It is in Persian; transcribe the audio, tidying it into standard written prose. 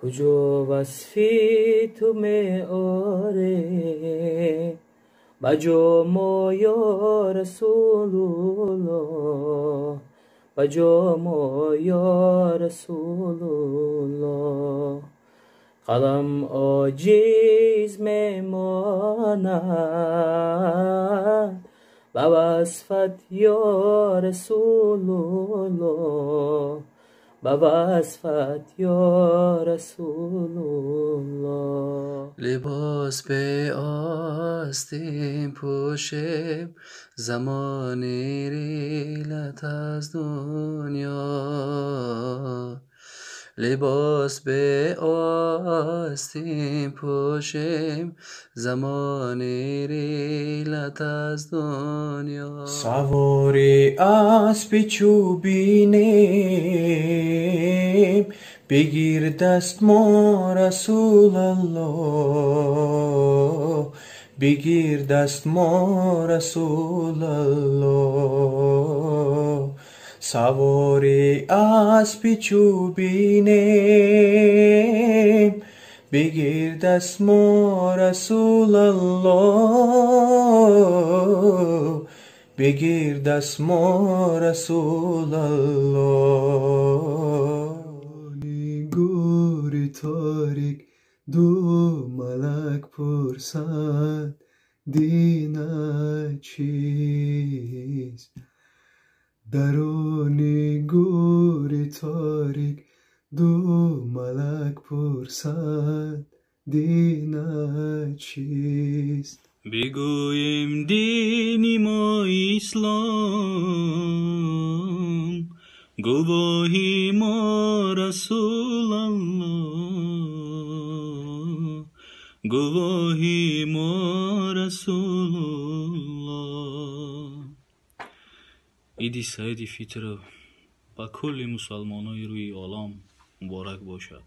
کجا وصفی تو میاره بجا ما یا رسول الله بجا ما یا رسول الله قلم عاجز میماند به وصفت یا رسول الله به وصفت یا رسول الله لباس به آستین پوشیم زمان ریلت از دنیا لباس به آستین پوشیم زمان ریلت از دنیا سواری اسب چوبینیم بگیر دست ما رسول الله بگیر دست ما رسول الله سواری اسب چوبینیم بگیر دست ما رسول الله بگیر دست ما رسول الله گور تاریک دو ملک پرسند دینت چیست درون گور تاریک دو ملک پرسند دینت چیست بگویم دین ما اسلام گواهی ما رسول الله گواهی ما رسول الله عید سعید فطر با کل مسلمانای روی عالم مبارک باشد.